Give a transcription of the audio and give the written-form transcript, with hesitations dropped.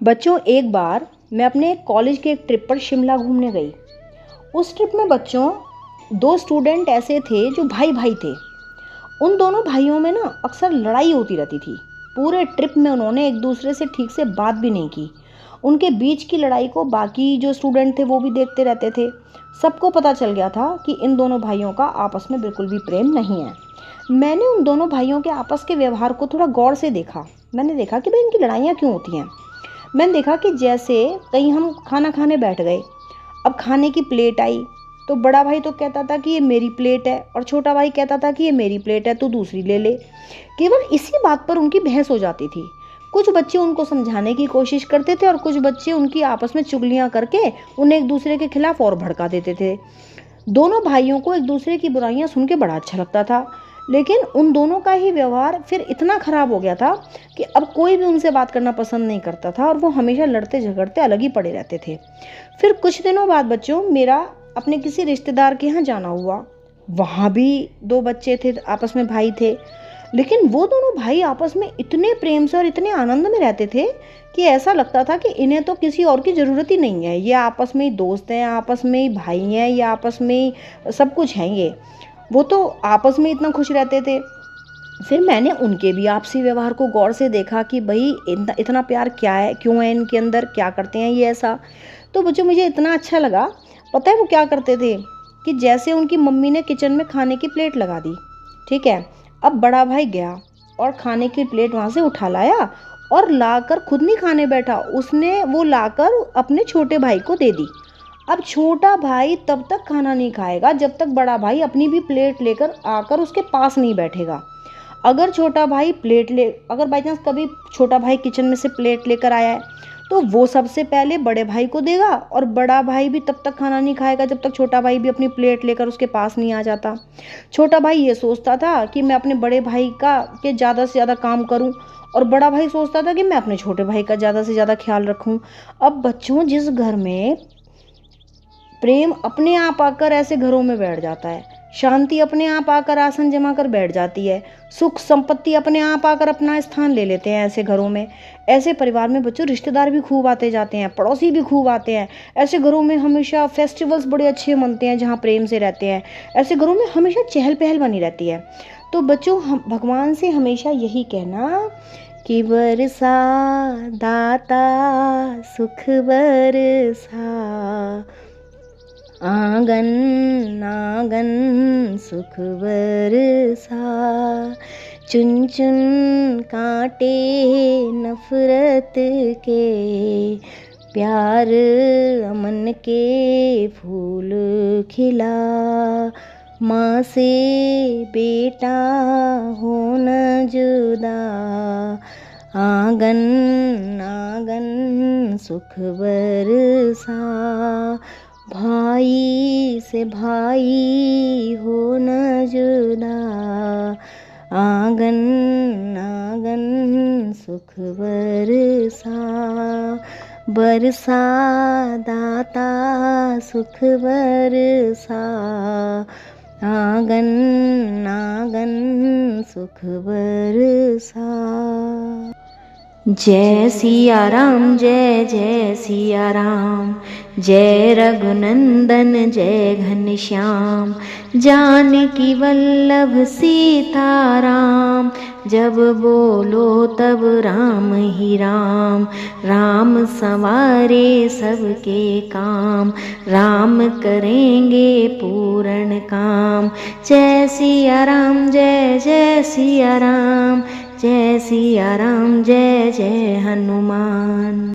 बच्चों, एक बार मैं अपने कॉलेज के एक ट्रिप पर शिमला घूमने गई। उस ट्रिप में बच्चों, दो स्टूडेंट ऐसे थे जो भाई भाई थे। उन दोनों भाइयों में ना अक्सर लड़ाई होती रहती थी। पूरे ट्रिप में उन्होंने एक दूसरे से ठीक से बात भी नहीं की। उनके बीच की लड़ाई को बाकी जो स्टूडेंट थे वो भी देखते रहते थे। सबको पता चल गया था कि इन दोनों भाइयों का आपस में बिल्कुल भी प्रेम नहीं है। मैंने उन दोनों भाइयों के आपस के व्यवहार को थोड़ा गौर से देखा। मैंने देखा कि भाई इनकी लड़ाइयाँ क्यों होती हैं। मैंने देखा कि जैसे कहीं हम खाना खाने बैठ गए, अब खाने की प्लेट आई तो बड़ा भाई तो कहता था कि ये मेरी प्लेट है और छोटा भाई कहता था कि ये मेरी प्लेट है तो दूसरी ले ले। केवल इसी बात पर उनकी बहस हो जाती थी। कुछ बच्चे उनको समझाने की कोशिश करते थे और कुछ बच्चे उनकी आपस में चुगलियां करके उन्हें एक दूसरे के खिलाफ और भड़का देते थे। दोनों भाइयों को एक दूसरे की बुराइयां सुन के बड़ा अच्छा लगता था, लेकिन उन दोनों का ही व्यवहार फिर इतना खराब हो गया था कि अब कोई भी उनसे बात करना पसंद नहीं करता था और वो हमेशा लड़ते झगड़ते अलग ही पड़े रहते थे। फिर कुछ दिनों बाद बच्चों, मेरा अपने किसी रिश्तेदार के यहाँ जाना हुआ। वहाँ भी दो बच्चे थे, आपस में भाई थे, लेकिन वो दोनों भाई आपस में इतने प्रेम से और इतने आनंद में रहते थे कि ऐसा लगता था कि इन्हें तो किसी और की ज़रूरत ही नहीं है। ये आपस में ही दोस्त हैं, आपस में ही भाई हैं, ये आपस में ही सब कुछ हैं। ये वो तो आपस में इतना खुश रहते थे। फिर मैंने उनके भी आपसी व्यवहार को गौर से देखा कि भाई इतना प्यार क्या है, क्यों है इनके अंदर, क्या करते हैं ये ऐसा। तो बच्चों, मुझे इतना अच्छा लगा। पता है वो क्या करते थे कि जैसे उनकी मम्मी ने किचन में खाने की प्लेट लगा दी, ठीक है, अब बड़ा भाई गया और खाने की प्लेट वहाँ से उठा लाया और लाकर खुद नहीं खाने बैठा, उसने वो लाकर अपने छोटे भाई को दे दी। अब छोटा भाई तब तक खाना नहीं खाएगा जब तक बड़ा भाई अपनी भी प्लेट लेकर आकर उसके पास नहीं बैठेगा। अगर बाई चांस कभी छोटा भाई किचन में से प्लेट लेकर आया है तो वो सबसे पहले बड़े भाई को देगा और बड़ा भाई भी तब तक खाना नहीं खाएगा जब तक छोटा भाई भी अपनी प्लेट लेकर उसके पास नहीं आ जाता। छोटा भाई ये सोचता था कि मैं अपने बड़े भाई का के ज़्यादा से ज़्यादा काम करूं और बड़ा भाई सोचता था कि मैं अपने छोटे भाई का ज़्यादा से ज़्यादा ख्याल रखूं। अब बच्चों, जिस घर में प्रेम अपने आप आकर ऐसे घरों में बैठ जाता है, शांति अपने आप आकर आसन जमा कर बैठ जाती है, सुख संपत्ति अपने आप आकर अपना स्थान ले लेते हैं ऐसे घरों में। ऐसे परिवार में बच्चों रिश्तेदार भी खूब आते जाते हैं, पड़ोसी भी खूब आते हैं। ऐसे घरों में हमेशा फेस्टिवल्स बड़े अच्छे मनते हैं जहाँ प्रेम से रहते हैं। ऐसे घरों में हमेशा चहल पहल बनी रहती है। तो बच्चों, हम भगवान से हमेशा यही कहना कि बरसा दाता सुख बरसा, आंगन आंगन सुख बरसा, चुन चुन कांटे नफरत के, प्यार अमन के फूल खिला, माँ से बेटा हो न जुदा, आंगन आंगन सुख बरसा, भाई से भाई हो न जुदा, आंगन आंगन सुख बरसा, बरसा दाता सुख बरसा, आंगन आंगन सुख बरसा। जय सिया राम, जय जय सिया राम, जय रघुनंदन जय घनश्याम, जानकी वल्लभ सीताराम, जब बोलो तब राम ही राम, राम संवारे सबके काम, राम करेंगे पूर्ण काम। जय सिया राम, जय जय सिया राम, जय सिया राम, जय जय हनुमान।